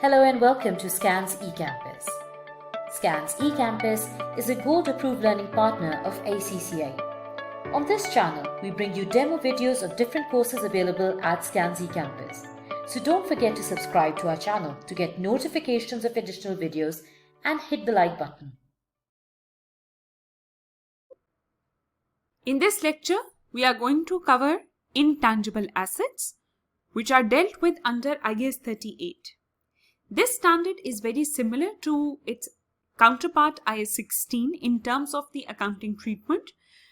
Hello and welcome to SCANS eCampus. SCANS eCampus is a gold-approved learning partner of ACCA. On this channel, we bring you demo videos of different courses available at SCANS eCampus. So don't forget to subscribe to our channel to get notifications of additional videos and hit the like button. In this lecture, we are going to cover intangible assets, which are dealt with under IAS 38. This standard is very similar to its counterpart IAS 16 in terms of the accounting treatment.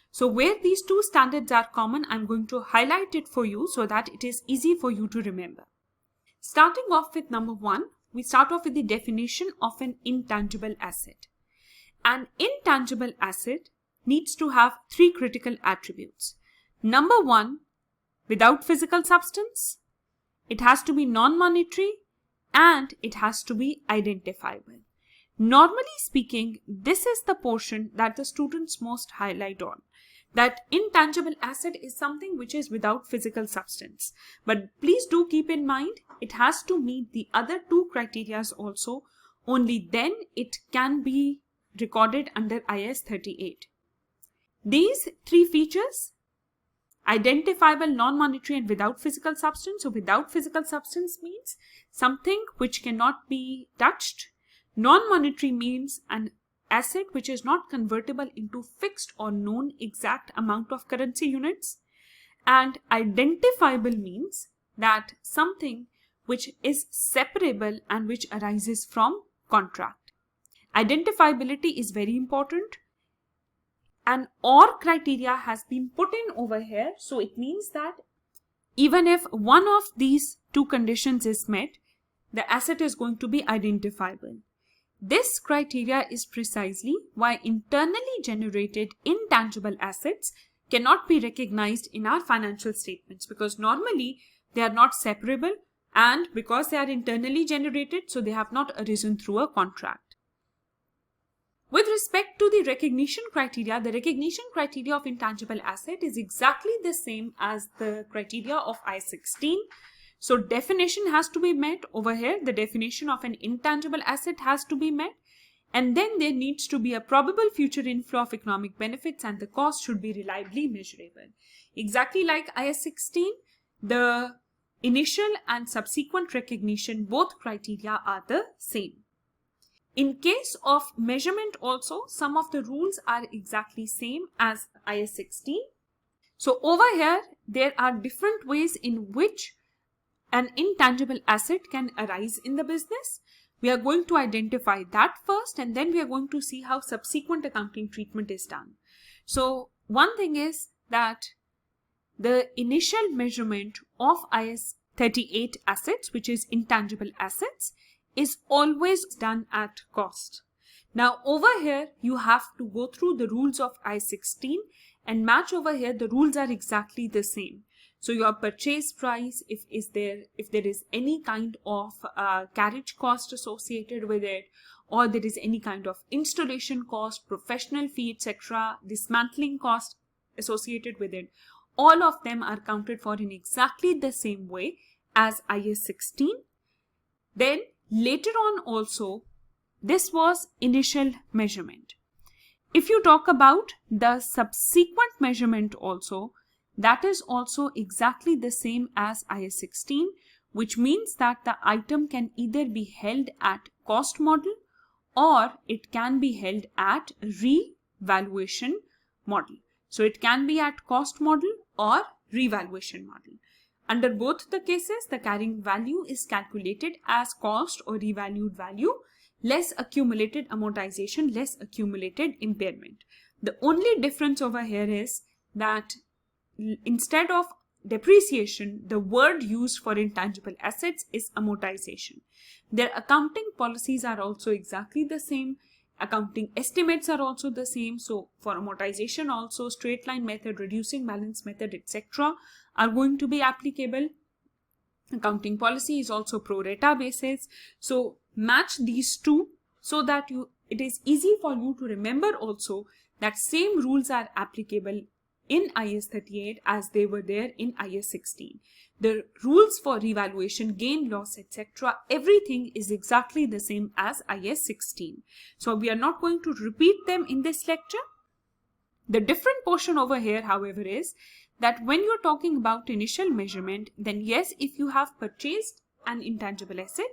So where these two standards are common, I'm going to highlight it for you so that it is easy for you to remember. Starting off with number 1, we start off with the definition of an intangible asset. An intangible asset needs to have 3 critical attributes. Number 1, without physical substance, it has to be non-monetary, and it has to be identifiable. Normally speaking, this is the portion that the students most highlight on. That intangible asset is something which is without physical substance. But please do keep in mind, it has to meet the other 2 criteria also. Only then it can be recorded under IAS 38. These 3 features: identifiable, non-monetary, and without physical substance. So without physical substance means something which cannot be touched. Non-monetary means an asset which is not convertible into fixed or known exact amount of currency units. And identifiable means that something which is separable and which arises from contract. Identifiability is very important. An OR criteria has been put in over here. So it means that even if one of these 2 conditions is met, the asset is going to be identifiable. This criteria is precisely why internally generated intangible assets cannot be recognized in our financial statements, because normally they are not separable, and because they are internally generated, so they have not arisen through a contract. With respect to the recognition criteria, the recognition criteria of intangible asset is exactly the same as the criteria of IAS 16. So definition has to be met over here. The definition of an intangible asset has to be met. And then there needs to be a probable future inflow of economic benefits, and the cost should be reliably measurable. Exactly like IAS 16, the initial and subsequent recognition, both criteria are the same. In case of measurement also, some of the rules are exactly same as IAS 16. So over here, there are different ways in which an intangible asset can arise in the business. We are going to identify that first, and then we are going to see how subsequent accounting treatment is done. So one thing is that the initial measurement of IAS 38 assets, which is intangible assets, is always done at cost. Now over here, you have to go through the rules of IAS 16 and match over here. The rules are exactly the same. So your purchase price, if there is any kind of carriage cost associated with it, or there is any kind of installation cost, professional fee, etc., dismantling cost associated with it, all of them are counted for in exactly the same way as IAS 16. Then later on also, this was initial measurement. If you talk about the subsequent measurement also, that is also exactly the same as IAS 16, which means that the item can either be held at cost model or it can be held at revaluation model. So it can be at cost model or revaluation model. Under both the cases, the carrying value is calculated as cost or revalued value, less accumulated amortization, less accumulated impairment. The only difference over here is that instead of depreciation, the word used for intangible assets is amortization. Their accounting policies are also exactly the same. Accounting estimates are also the same. So for amortization also, straight line method, reducing balance method, etc. are going to be applicable. Accounting policy is also pro rata basis. So match these two so that it is easy for you to remember also that same rules are applicable in IAS 38 as they were there in IAS 16. The rules for revaluation, gain, loss, etc., everything is exactly the same as IAS 16. So we are not going to repeat them in this lecture. The different portion over here, however, is that when you're talking about initial measurement, then yes, if you have purchased an intangible asset,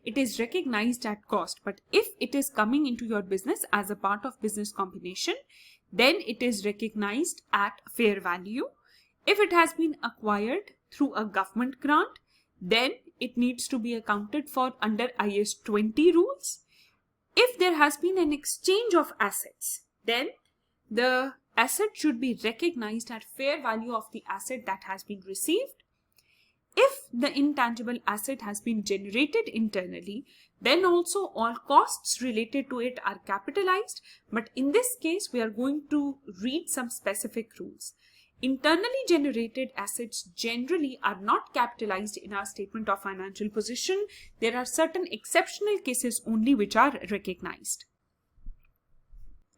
it is recognized at cost. But if it is coming into your business as a part of business combination, then it is recognized at fair value. If it has been acquired through a government grant, then it needs to be accounted for under IAS 20 rules. If there has been an exchange of assets, then the asset should be recognized at fair value of the asset that has been received. If the intangible asset has been generated internally, then also all costs related to it are capitalized. But in this case, we are going to read some specific rules. Internally generated assets generally are not capitalized in our statement of financial position. There are certain exceptional cases only which are recognized.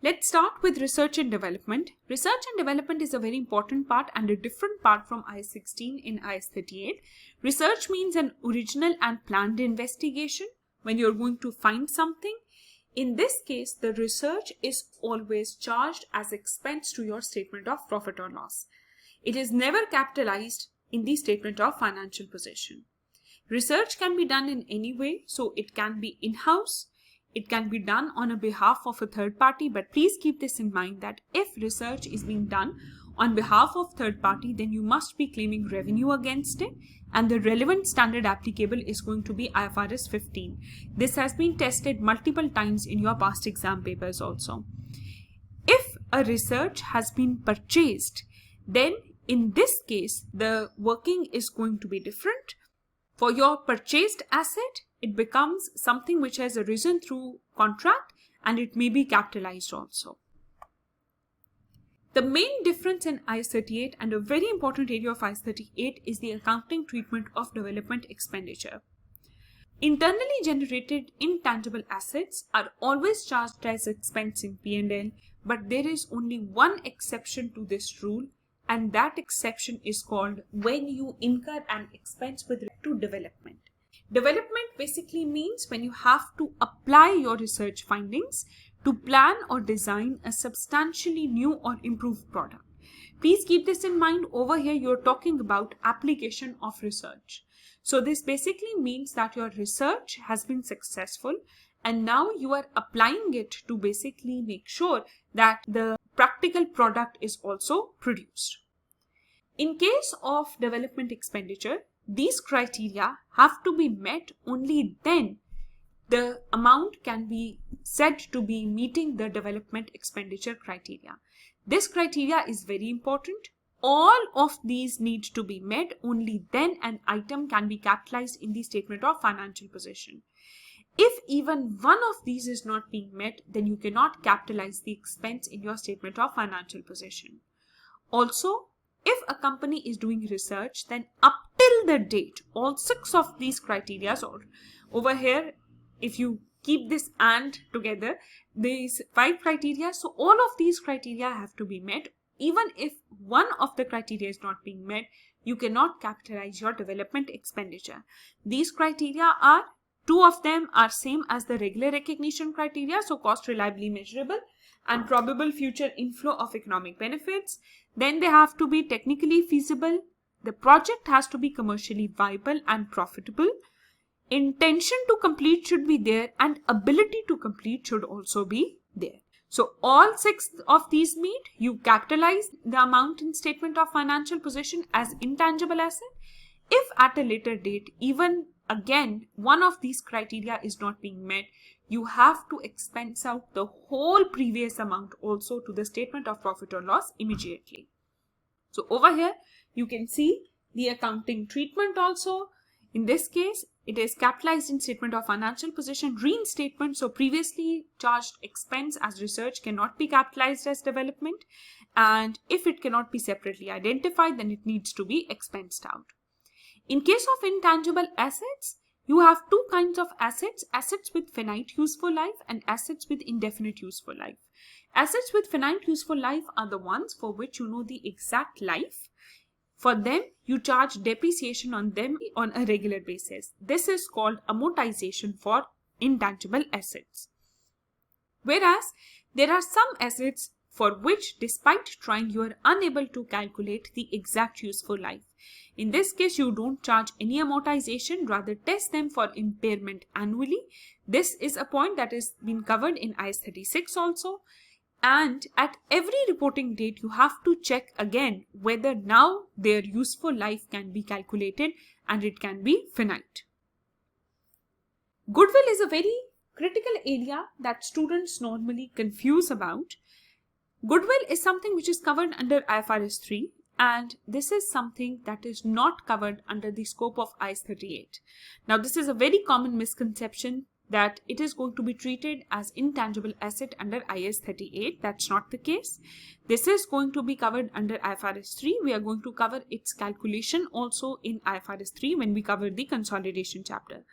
Let's start with research and development. Research and development is a very important part and a different part from IAS 16 in IAS 38. Research means an original and planned investigation when you're going to find something. In this case, the research is always charged as expense to your statement of profit or loss. It is never capitalized in the statement of financial position. Research can be done in any way, so it can be in-house. It can be done on a behalf of a third party, but please keep this in mind that if research is being done on behalf of third party, then you must be claiming revenue against it, and the relevant standard applicable is going to be IFRS 15. This has been tested multiple times in your past exam papers also. If a research has been purchased, then in this case, the working is going to be different. For your purchased asset, it becomes something which has arisen through contract and it may be capitalized also. The main difference in IAS 38 and a very important area of IAS 38 is the accounting treatment of development expenditure. Internally generated intangible assets are always charged as expense in P&L, but there is only one exception to this rule, and that exception is called when you incur an expense with respect to development. Development basically means when you have to apply your research findings to plan or design a substantially new or improved product. Please keep this in mind. Over here, you're talking about application of research. So this basically means that your research has been successful and now you are applying it to basically make sure that the practical product is also produced. In case of development expenditure, these criteria have to be met, only then the amount can be said to be meeting the development expenditure criteria. This criteria is very important. All of these need to be met, only then an item can be capitalized in the statement of financial position. If even one of these is not being met, then you cannot capitalize the expense in your statement of financial position. Also, if a company is doing research, then up till the date, all 6 of these criteria, or over here, if you keep this and together, these 5 criteria, so all of these criteria have to be met. Even if one of the criteria is not being met, you cannot capitalize your development expenditure. These criteria are, 2 of them are same as the regular recognition criteria, so cost reliably measurable and probable future inflow of economic benefits. Then they have to be technically feasible. The project has to be commercially viable and profitable. Intention to complete should be there and ability to complete should also be there. So all 6 of these meet, you capitalize the amount in statement of financial position as intangible asset. If at a later date, even again, one of these criteria is not being met, you have to expense out the whole previous amount also to the statement of profit or loss immediately. So over here, you can see the accounting treatment also. In this case, it is capitalized in statement of financial position, reinstatement. So previously charged expense as research cannot be capitalized as development. And if it cannot be separately identified, then it needs to be expensed out. In case of intangible assets, you have two kinds of assets, assets with finite useful life and assets with indefinite useful life. Assets with finite useful life are the ones for which you know the exact life. For them, you charge depreciation on them on a regular basis. This is called amortization for intangible assets. Whereas, there are some assets for which, despite trying, you are unable to calculate the exact useful life. In this case, you don't charge any amortization, rather test them for impairment annually. This is a point that has been covered in IAS 36 also. And at every reporting date, you have to check again whether now their useful life can be calculated and it can be finite. Goodwill is a very critical area that students normally confuse about. Goodwill is something which is covered under IFRS 3, and this is something that is not covered under the scope of IAS 38. Now, this is a very common misconception that it is going to be treated as intangible asset under IAS 38. That's not the case. This is going to be covered under IFRS 3. We are going to cover its calculation also in IFRS 3 when we cover the consolidation chapter.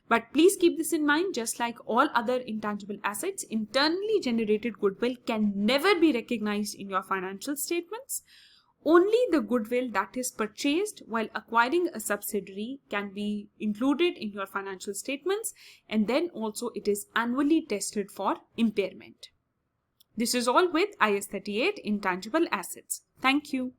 But please keep this in mind, just like all other intangible assets, internally generated goodwill can never be recognized in your financial statements. Only the goodwill that is purchased while acquiring a subsidiary can be included in your financial statements, and then also it is annually tested for impairment. This is all with IAS 38 intangible assets. Thank you.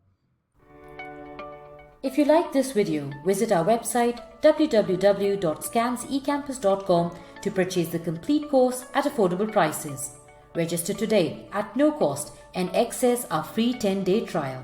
If you like this video, visit our website www.scansecampus.com to purchase the complete course at affordable prices. Register today at no cost and access our free 10-day trial.